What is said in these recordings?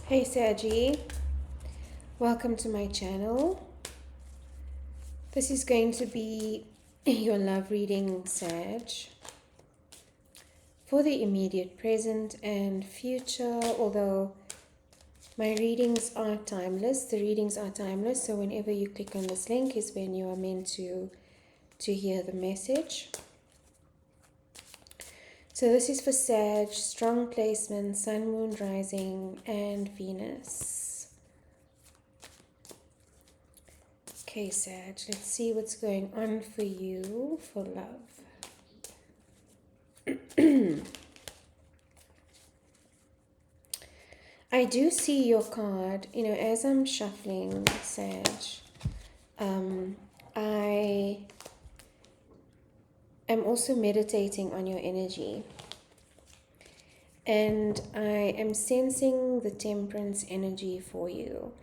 Hey Saggy, welcome to my channel. This is going to be your love reading, Sag, for the immediate present and future, although my readings are timeless. The readings are timeless, so whenever you click on this link is when you are meant to hear the message. So this is for Sag, strong placement, Sun, Moon, Rising, and Venus. Okay, Sag, let's see what's going on for you for love. I do see your card, as I'm shuffling, Sag. I am also meditating on your energy. And I am sensing the Temperance energy for you.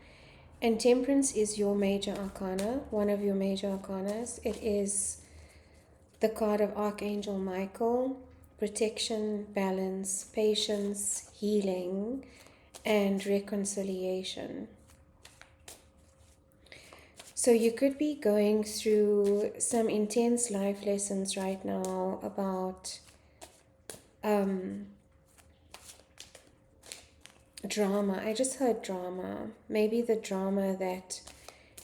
And Temperance is your major arcana, one of your major arcanas. It is the card of Archangel Michael, protection, balance, patience, healing, and reconciliation. So you could be going through some intense life lessons right now about drama. I just heard drama. Maybe the drama that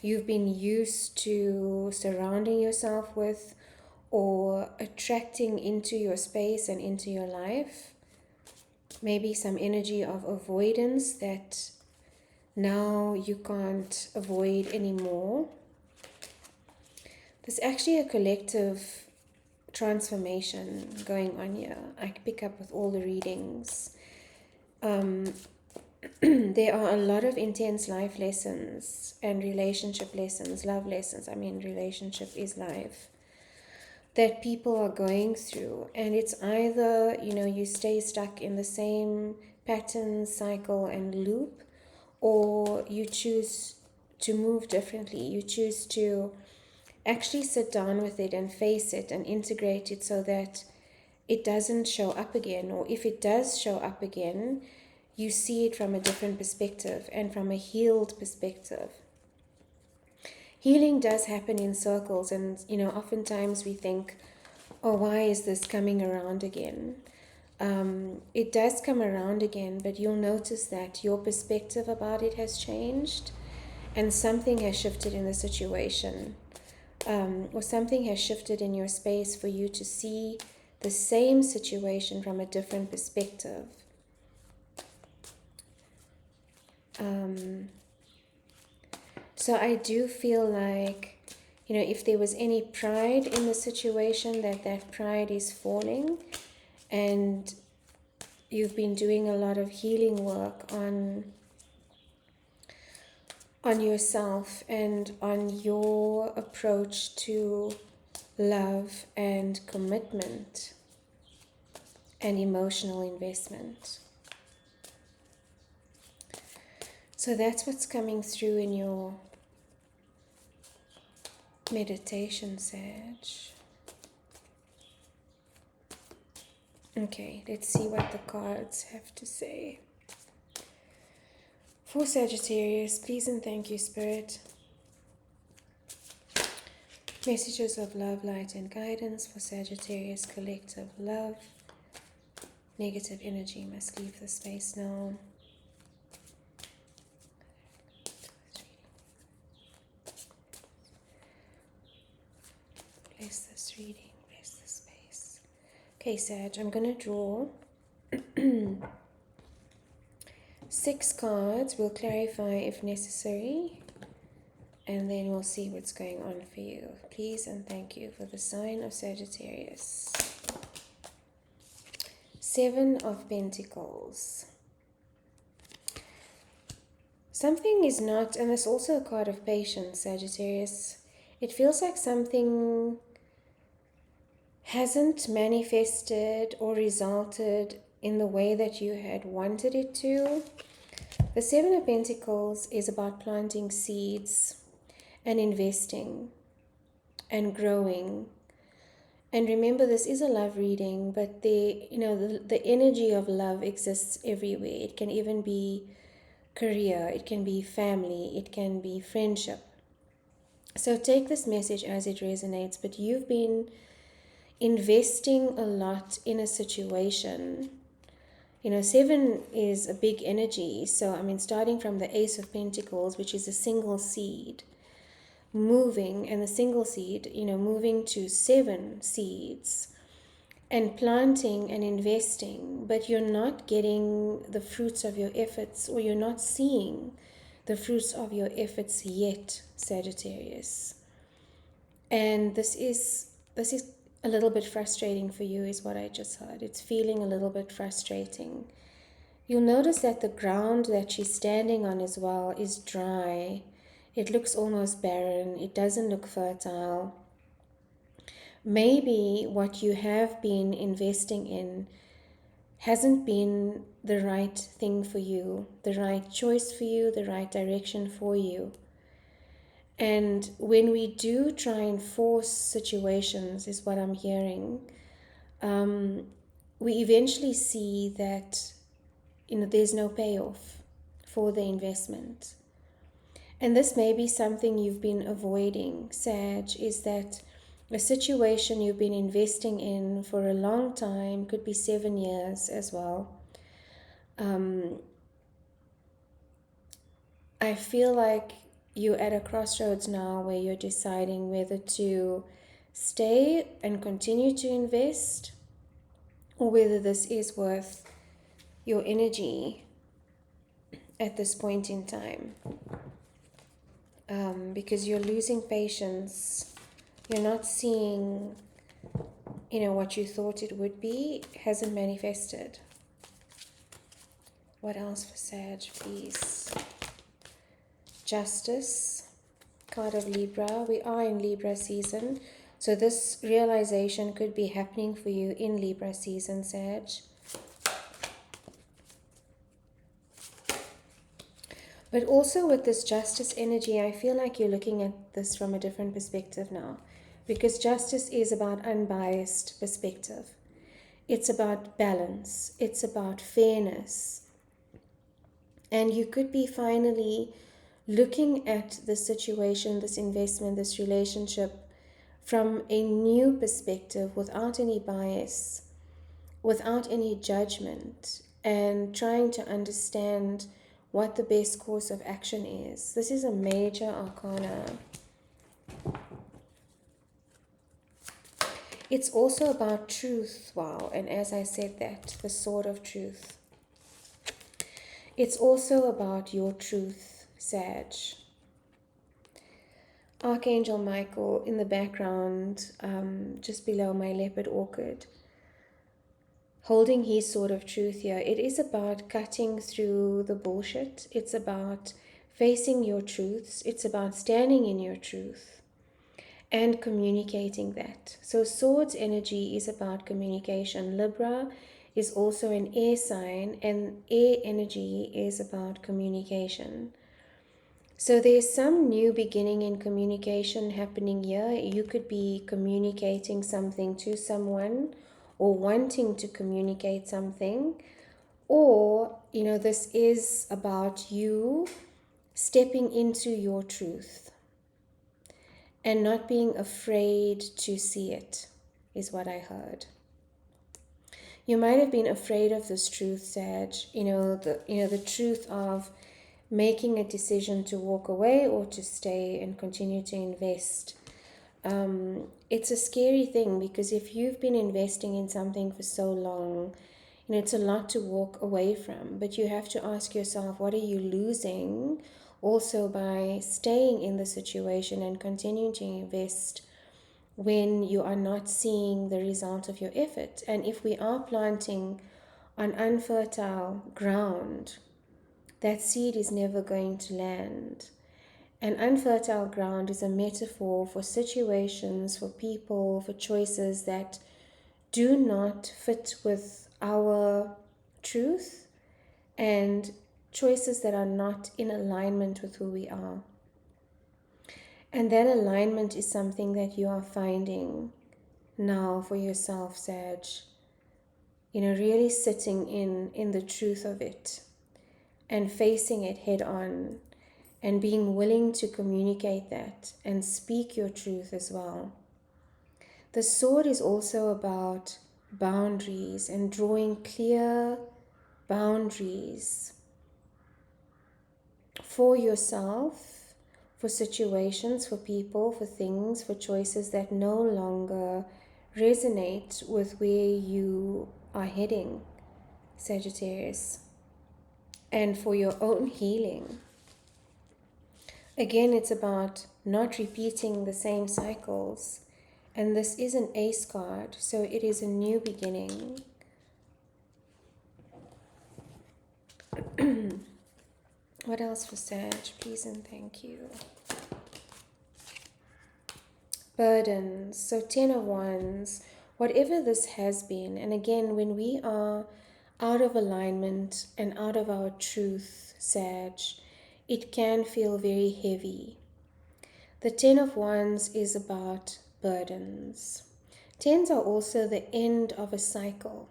you've been used to surrounding yourself with or attracting into your space and into your life. Maybe some energy of avoidance that now you can't avoid anymore. There's actually a collective transformation going on here. I pick up with all the readings. There are a lot of intense life lessons and relationship lessons, love lessons. I mean, relationship is life, that people are going through. And it's either, you stay stuck in the same pattern, cycle, and loop, or you choose to move differently. You choose to actually sit down with it and face it and integrate it so that it doesn't show up again. Or if it does show up again, you see it from a different perspective and from a healed perspective. Healing does happen in circles, and oftentimes we think, oh, why is this coming around again? It does come around again, but you'll notice that your perspective about it has changed and something has shifted in the situation, or something has shifted in your space for you to see the same situation from a different perspective. So I do feel like, if there was any pride in the situation, that pride is falling, and you've been doing a lot of healing work on yourself and on your approach to love and commitment and emotional investment. So that's what's coming through in your meditation, Sag. Okay, let's see what the cards have to say. For Sagittarius, please and thank you, Spirit. Messages of love, light, and guidance for Sagittarius collective love. Negative energy must leave the space now. Bless this reading, bless the space. Okay, Sag, I'm going to draw 6 cards. We'll clarify if necessary, and then we'll see what's going on for you. Please and thank you for the sign of Sagittarius. 7 of Pentacles. Something is not, and there's also a card of patience, Sagittarius. It feels like something hasn't manifested or resulted in the way that you had wanted it to. The 7 of Pentacles is about planting seeds and investing and growing. And remember, this is a love reading, but the energy of love exists everywhere. It can even be career, it can be family, it can be friendship. So take this message as it resonates, but you've been investing a lot in a situation. 7 is a big energy. So, starting from the Ace of Pentacles, which is a single seed, moving, and the single seed, moving to 7 seeds and planting and investing, but you're not getting the fruits of your efforts, or you're not seeing the fruits of your efforts yet, Sagittarius. And this is a little bit frustrating for you, is what I just heard. It's feeling a little bit frustrating. You'll notice that the ground that she's standing on as well is dry. It looks almost barren. It doesn't look fertile. Maybe what you have been investing in hasn't been the right thing for you, the right choice for you, the right direction for you. And when we do try and force situations, is what I'm hearing, we eventually see that there's no payoff for the investment. And this may be something you've been avoiding, Sag, is that a situation you've been investing in for a long time, could be 7 years as well. I feel like you're at a crossroads now where you're deciding whether to stay and continue to invest, or whether this is worth your energy at this point in time. Because you're losing patience. You're not seeing, what you thought it would be. It hasn't manifested. What else for Sag, please? Justice, card of Libra. We are in Libra season. So this realization could be happening for you in Libra season, Sag. But also with this justice energy, I feel like you're looking at this from a different perspective now. Because justice is about unbiased perspective. It's about balance. It's about fairness. And you could be finally looking at the situation, this investment, this relationship from a new perspective, without any bias, without any judgment, and trying to understand what the best course of action is. This is a major arcana. It's also about truth. Wow. And as I said that, the sword of truth. It's also about your truth, Sag. Archangel Michael in the background, just below my leopard orchid, holding his sword of truth here. It is about cutting through the bullshit. It's about facing your truths. It's about standing in your truth and communicating that. So swords energy is about communication. Libra is also an air sign, and air energy is about communication. So there's some new beginning in communication happening here. You could be communicating something to someone, or wanting to communicate something, or this is about you stepping into your truth and not being afraid to see it, is what I heard. You might have been afraid of this truth, Sag, the truth of making a decision to walk away or to stay and continue to invest. It's a scary thing, because if you've been investing in something for so long, it's a lot to walk away from. But you have to ask yourself, what are you losing also by staying in the situation and continuing to invest when you are not seeing the result of your effort? And if we are planting on unfertile ground, that seed is never going to land. And unfertile ground is a metaphor for situations, for people, for choices that do not fit with our truth, and choices that are not in alignment with who we are. And that alignment is something that you are finding now for yourself, Sag. Really sitting in the truth of it. and facing it head on and being willing to communicate that and speak your truth as well. The sword is also about boundaries and drawing clear boundaries for yourself, for situations, for people, for things, for choices that no longer resonate with where you are heading, Sagittarius, and for your own healing. Again, it's about not repeating the same cycles. And this is an ace card, so it is a new beginning. What else for Sag? Please and thank you. Burdens. So 10 of Wands. Whatever this has been. And again, when we are out of alignment and out of our truth, Sag, it can feel very heavy. The 10 of Wands is about burdens. Tens are also the end of a cycle.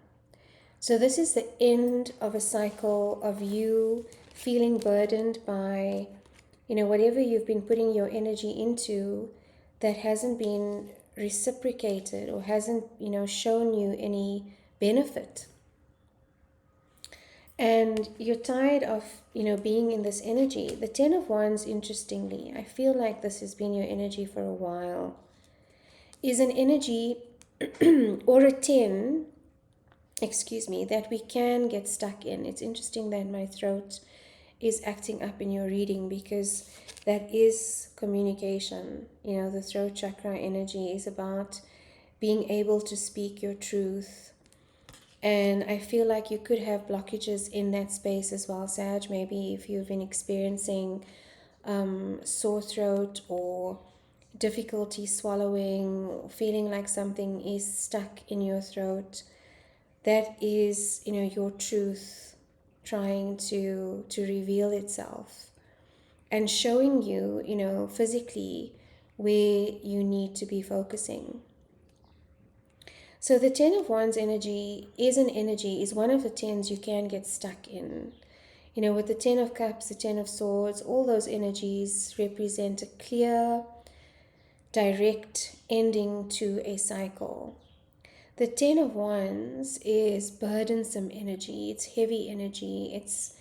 So this is the end of a cycle of you feeling burdened by, whatever you've been putting your energy into that hasn't been reciprocated or hasn't, shown you any benefit. And you're tired of, being in this energy. The 10 of Wands, interestingly, I feel like this has been your energy for a while, is an energy or a 10, that we can get stuck in. It's interesting that my throat is acting up in your reading because that is communication. The throat chakra energy is about being able to speak your truth. And I feel like you could have blockages in that space as well, Sag. Maybe if you've been experiencing sore throat or difficulty swallowing, or feeling like something is stuck in your throat, that is, your truth trying to reveal itself and showing you, physically where you need to be focusing. So the 10 of Wands energy is one of the 10s you can get stuck in. With the 10 of Cups, the 10 of Swords, all those energies represent a clear, direct ending to a cycle. The 10 of Wands is burdensome energy. It's heavy energy. It's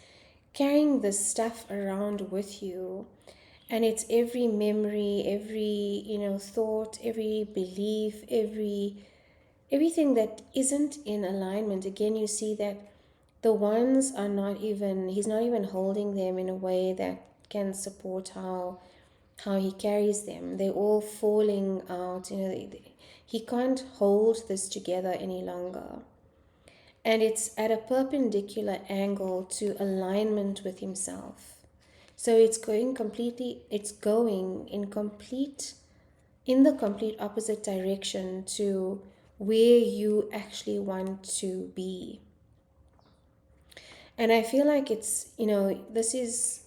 carrying this stuff around with you. And it's every memory, every, thought, every belief, everything that isn't in alignment. Again, you see that the wands are he's not even holding them in a way that can support how he carries them. They're all falling out, he can't hold this together any longer. And it's at a perpendicular angle to alignment with himself. So it's going in the complete opposite direction to where you actually want to be. And I feel like it's, this is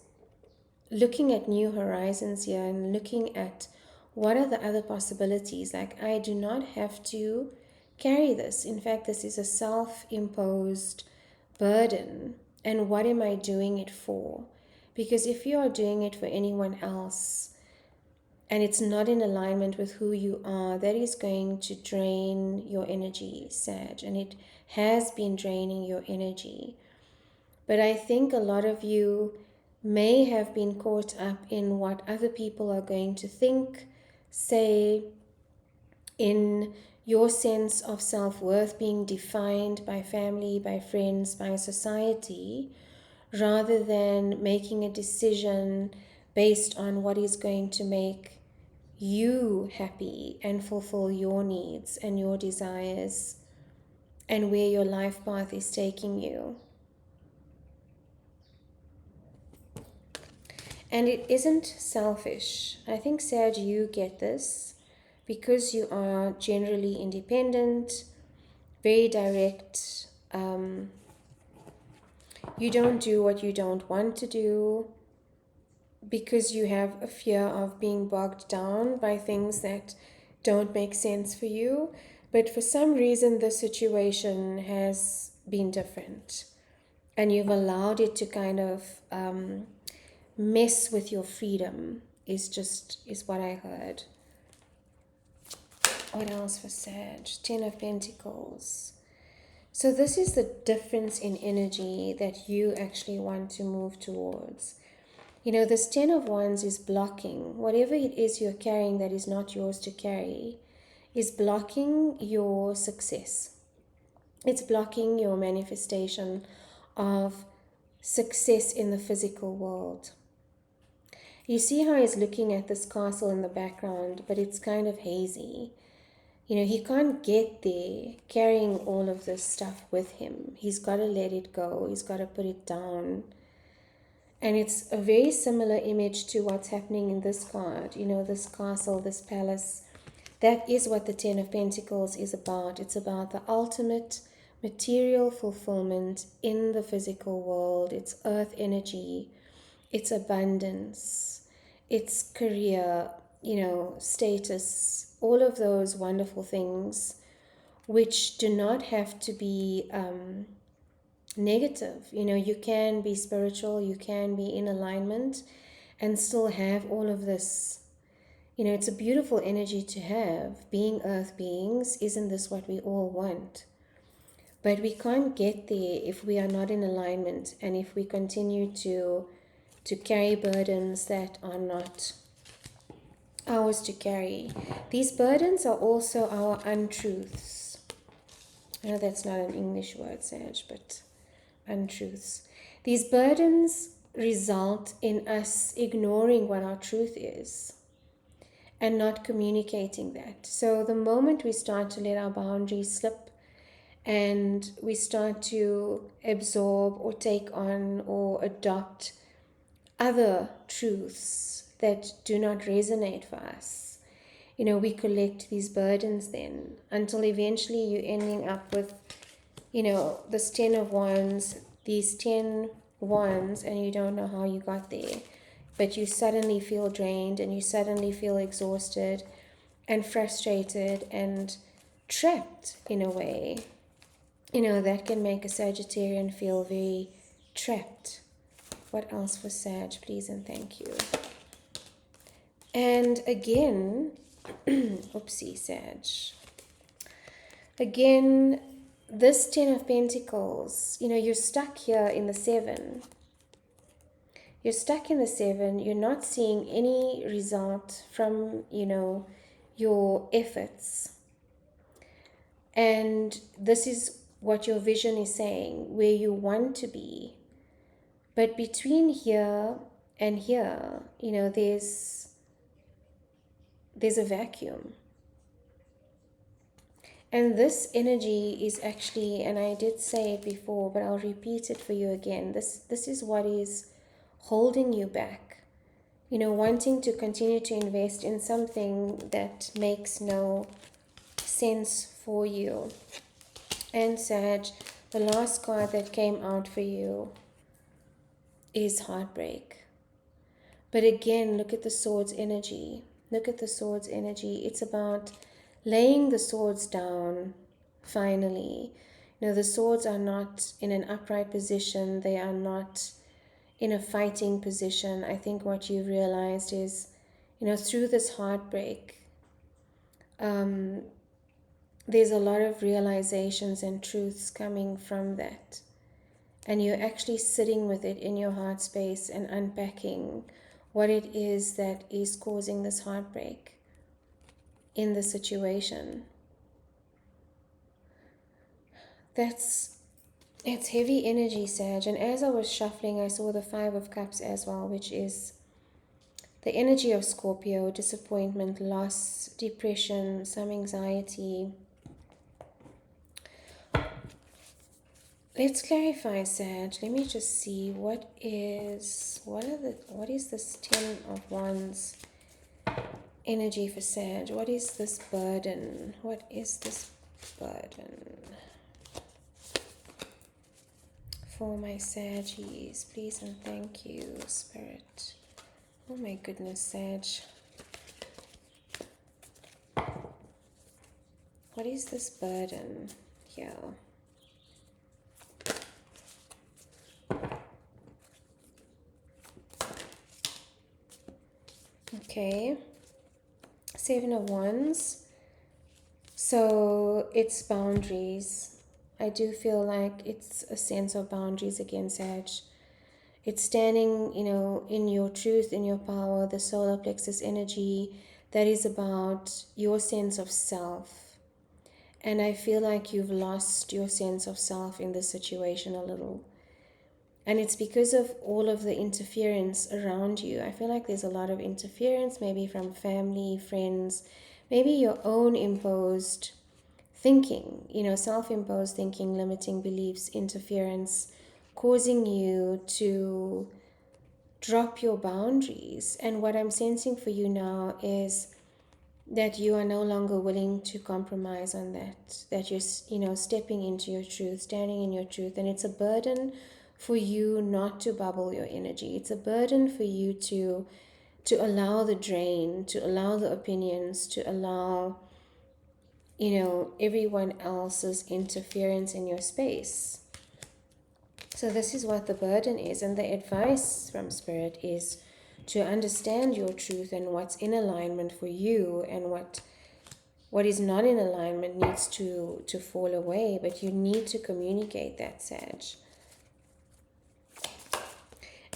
looking at new horizons here and looking at what are the other possibilities. Like, I do not have to carry this. In fact, this is a self-imposed burden. And what am I doing it for? Because if you are doing it for anyone else and it's not in alignment with who you are, that is going to drain your energy, Sag. And it has been draining your energy. But I think a lot of you may have been caught up in what other people are going to think, say, in your sense of self-worth being defined by family, by friends, by society, rather than making a decision based on what is going to make you happy and fulfill your needs and your desires and where your life path is taking you. And it isn't selfish. I think, Sag, you get this because you are generally independent, very direct. You don't do what you don't want to do because you have a fear of being bogged down by things that don't make sense for you. But for some reason, the situation has been different. and you've allowed it to kind of mess with your freedom, is what I heard. What else for Sag? 10 of Pentacles. So this is the difference in energy that you actually want to move towards. You know, this 10 of Wands is blocking. Whatever it is you're carrying that is not yours to carry is blocking your success. It's blocking your manifestation of success in the physical world. You see how he's looking at this castle in the background, but it's kind of hazy. You know, he can't get there carrying all of this stuff with him. He's got to let it go. He's got to put it down. And it's a very similar image to what's happening in this card. You know, this castle, this palace. That is what the 10 of Pentacles is about. It's about the ultimate material fulfillment in the physical world. It's earth energy. It's abundance. It's career, you know, status, all of those wonderful things which do not have to be negative. You know, you can be spiritual, you can be in alignment and still have all of this. You know, it's a beautiful energy to have. Being earth beings, isn't this what we all want? But we can't get there if we are not in alignment, and if we continue to carry burdens that are not ours to carry. These burdens are also our untruths. I know that's not an English word, Sag, but untruths. These burdens result in us ignoring what our truth is and not communicating that. So the moment we start to let our boundaries slip and we start to absorb or take on or adopt other truths that do not resonate for us, you know, we collect these burdens then until eventually you're ending up with, you know, this 10 of Wands, these 10 wands, and you don't know how you got there, but you suddenly feel drained and you suddenly feel exhausted and frustrated and trapped in a way. You know, that can make a Sagittarian feel very trapped. What else for Sag, please and thank you. And again, oopsie, Sag. Again, this 10 of Pentacles, you know, you're stuck here in the 7. You're stuck in the 7. You're not seeing any result from, you know, your efforts. And this is what your vision is saying, where you want to be. But between here and here, you know, there's a vacuum. And this energy is actually, and I did say it before, but I'll repeat it for you again. This is what is holding you back. You know, wanting to continue to invest in something that makes no sense for you. And Sag, the last card that came out for you is heartbreak. But again, look at the Swords energy. Look at the Swords energy. It's about laying the swords down, finally. You know, the swords are not in an upright position. They are not in a fighting position. I think what you've realized is, you know, through this heartbreak, there's a lot of realizations and truths coming from that. And you're actually sitting with it in your heart space and unpacking what it is that is causing this heartbreak in the situation. It's heavy energy, Sag. And as I was shuffling, I saw the 5 of Cups as well, which is the energy of Scorpio, disappointment, loss, depression, some anxiety. Let's clarify, Sag. Let me just see what is this 10 of Wands energy for Sag? What is this burden? What is this burden for my Saggies? Please and thank you, Spirit. Oh my goodness, Sag. What is this burden here? Okay. Seven of Wands. So it's boundaries. I do feel like it's a sense of boundaries again, Sag. It's standing, in your truth, in your power, the solar plexus energy that is about your sense of self. And I feel like you've lost your sense of self in this situation a little. And it's because of all of the interference around you. I feel like there's a lot of interference, maybe from family, friends, maybe your own imposed thinking, self-imposed thinking, limiting beliefs, interference, causing you to drop your boundaries. And what I'm sensing for you now is that you are no longer willing to compromise on that you're stepping into your truth, standing in your truth. And it's a burden for you not to bubble your energy. It's a burden for you to allow the drain, to allow the opinions, to allow everyone else's interference in your space. So this is what the burden is, and the advice from Spirit is to understand your truth and what's in alignment for you, and what is not in alignment needs to fall away. But you need to communicate that, Sag.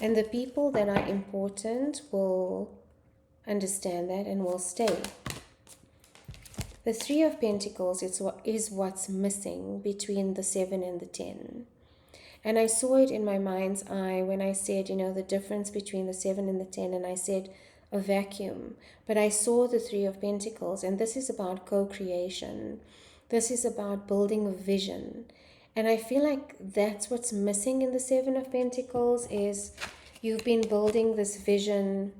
And the people that are important will understand that and will stay. The Three of Pentacles is what's missing between the 7 and the 10. And I saw it in my mind's eye when I said, the difference between the 7 and the 10, and I said a vacuum. But I saw the Three of Pentacles, and this is about co-creation. This is about building a vision. And I feel like that's what's missing in the 7 of Pentacles is you've been building this vision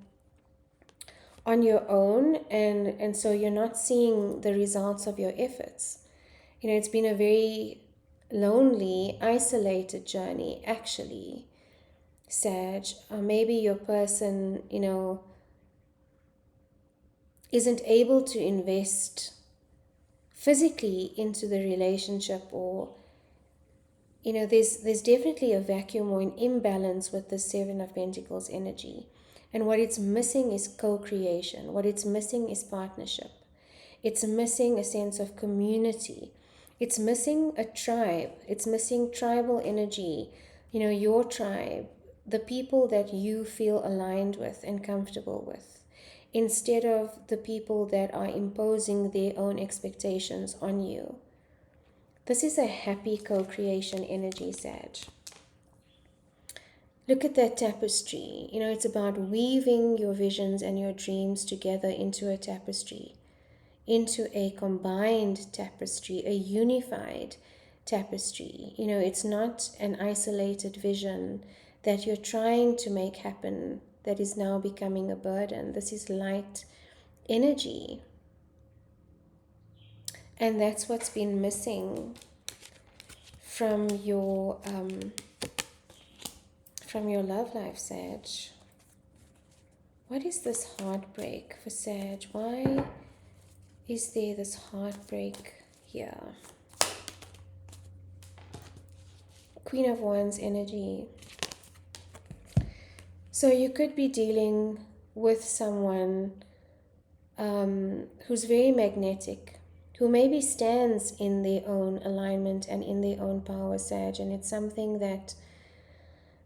on your own, and so you're not seeing the results of your efforts. It's been a very lonely, isolated journey, actually, Sag. Maybe your person, isn't able to invest physically into the relationship, or, there's definitely a vacuum or an imbalance with the 7 of Pentacles energy. And what it's missing is co-creation. What it's missing is partnership. It's missing a sense of community. It's missing a tribe. It's missing tribal energy. Your tribe, the people that you feel aligned with and comfortable with, instead of the people that are imposing their own expectations on you. This is a happy co-creation energy, Sag. Look at that tapestry. It's about weaving your visions and your dreams together into a tapestry, into a combined tapestry, a unified tapestry. It's not an isolated vision that you're trying to make happen that is now becoming a burden. This is light energy. And that's what's been missing from your love life, Sag. What is this heartbreak for Sag? Why is there this heartbreak here? Queen of Wands energy. So you could be dealing with someone who's very magnetic, who maybe stands in their own alignment and in their own power, Sag. And it's something that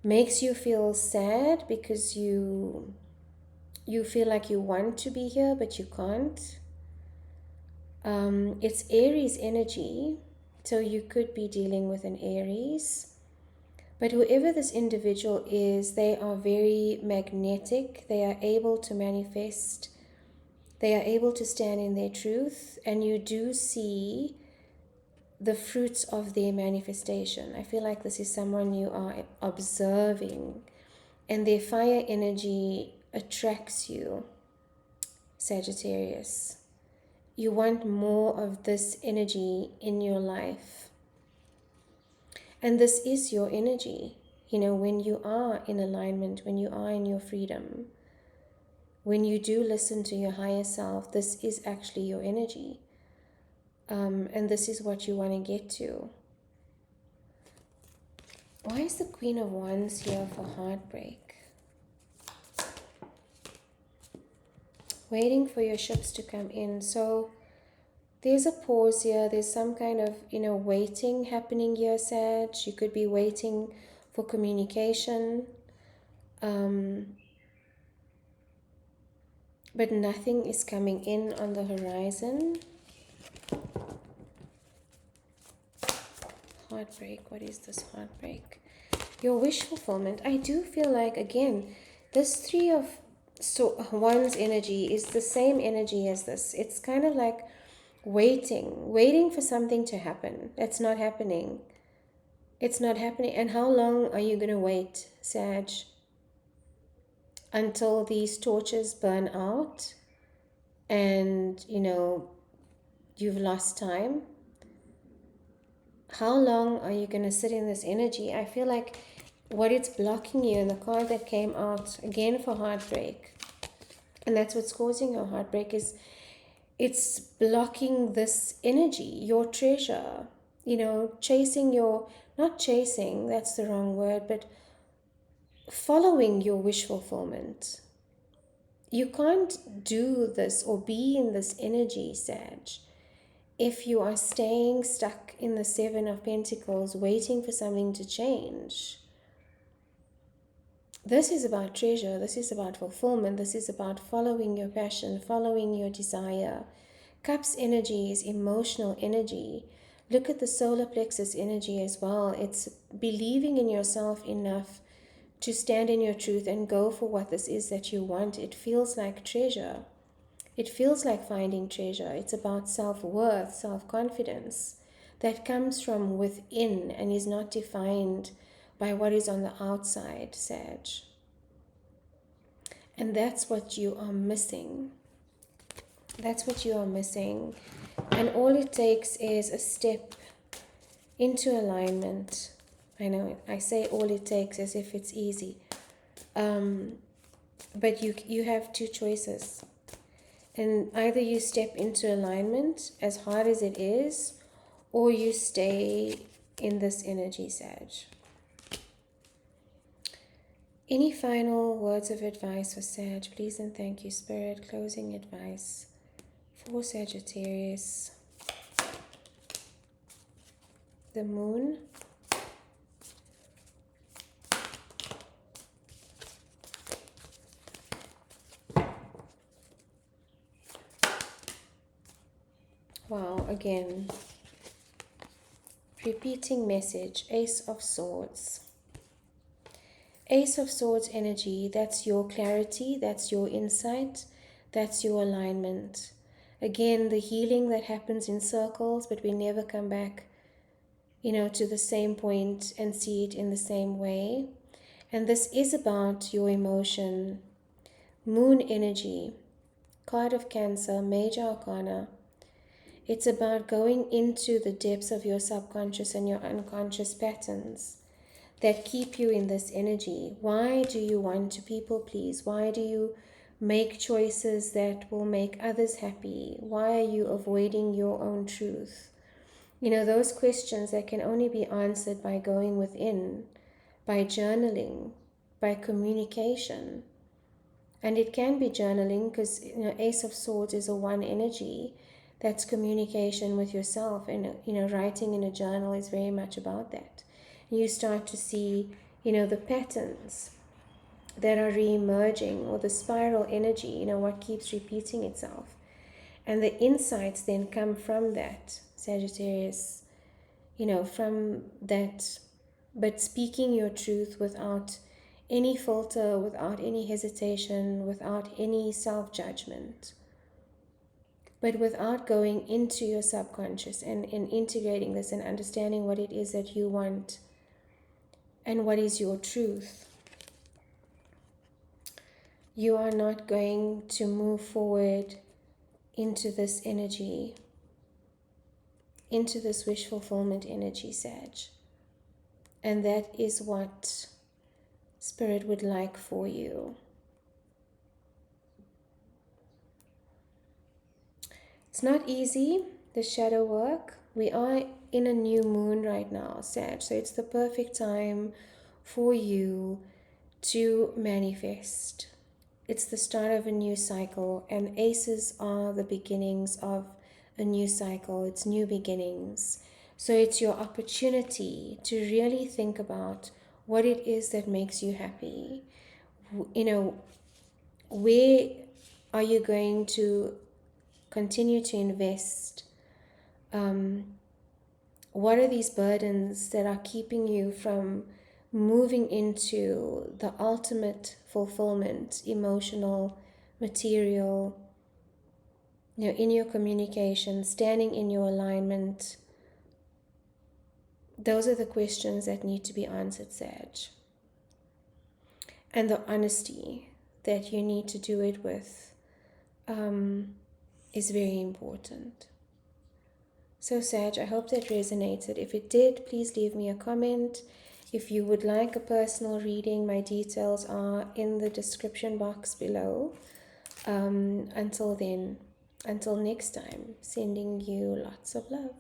makes you feel sad because you feel like you want to be here, but you can't. It's Aries energy, so you could be dealing with an Aries. But whoever this individual is, they are very magnetic. They are able to manifest. They are able to stand in their truth. And you do see the fruits of their manifestation. I feel like this is someone you are observing. And their fire energy attracts you, Sagittarius. You want more of this energy in your life. And this is your energy, when you are in alignment, when you are in your freedom, when you do listen to your higher self, this is actually your energy. And this is what you want to get to. Why is the Queen of Wands here for heartbreak? waiting for your ships to come in. So there's a pause here. There's some kind of, waiting happening here, Sag. You could be waiting for communication. But nothing is coming in on the horizon. Heartbreak. What is this heartbreak? Your wish fulfillment. I do feel like, again, this Three of Wands energy is the same energy as this. It's kind of like waiting for something to happen. That's not happening. It's not happening. And how long are you going to wait, Sag? Until these torches burn out and, you've lost time? How long are you going to sit in this energy? I feel like what it's blocking you, and the card that came out again for heartbreak, and that's what's causing your heartbreak, is it's blocking this energy, your treasure, chasing not chasing, that's the wrong word, but following your wish fulfillment. You can't do this or be in this energy, Sag, if you are staying stuck in the Seven of Pentacles, waiting for something to change. This is about treasure. This is about fulfillment. This is about following your passion, following your desire. Cups energy is emotional energy. Look at the solar plexus energy as well. It's believing in yourself enough to stand in your truth and go for what this is that you want. It feels like treasure. It feels like finding treasure. It's about self-worth, self-confidence that comes from within and is not defined by what is on the outside, Sag. And that's what you are missing. That's what you are missing. And all it takes is a step into alignment. I know I say all it takes as if it's easy. But you have two choices. And either you step into alignment, as hard as it is, or you stay in this energy, Sag. Any final words of advice for Sag? Please and thank you, Spirit. Closing advice for Sagittarius. The Moon. Wow, again. Repeating message. Ace of Swords. Ace of Swords energy, that's your clarity, that's your insight, that's your alignment. Again, the healing that happens in circles, but we never come back, to the same point and see it in the same way. And this is about your emotion. Moon energy, card of Cancer, major arcana. It's about going into the depths of your subconscious and your unconscious patterns that keep you in this energy. Why do you want to people please? Why do you make choices that will make others happy? Why are you avoiding your own truth? Those questions that can only be answered by going within, by journaling, by communication. And it can be journaling because, Ace of Swords is a one energy. That's communication with yourself. And, writing in a journal is very much about that. You start to see, the patterns that are re-emerging, or the spiral energy, what keeps repeating itself. And the insights then come from that, Sagittarius, from that, but speaking your truth without any filter, without any hesitation, without any self-judgment, but without going into your subconscious and integrating this and understanding what it is that you want and what is your truth. You are not going to move forward into this energy, into this wish fulfillment energy, Sag. And that is what Spirit would like for you. It's not easy, the shadow work. We are in a new moon right now, Sag. So it's the perfect time for you to manifest. it's the start of a new cycle, and aces are the beginnings of a new cycle. It's new beginnings. So it's your opportunity to really think about what it is that makes you happy. You know, where are you going to continue to invest? What are these burdens that are keeping you from moving into the ultimate fulfillment, emotional, material, in your communication, standing in your alignment? Those are the questions that need to be answered, Sag. And the honesty that you need to do it with is very important. So Sag, I hope that resonated. If it did, please leave me a comment. If you would like a personal reading, my details are in the description box below. Until then, until next time, sending you lots of love.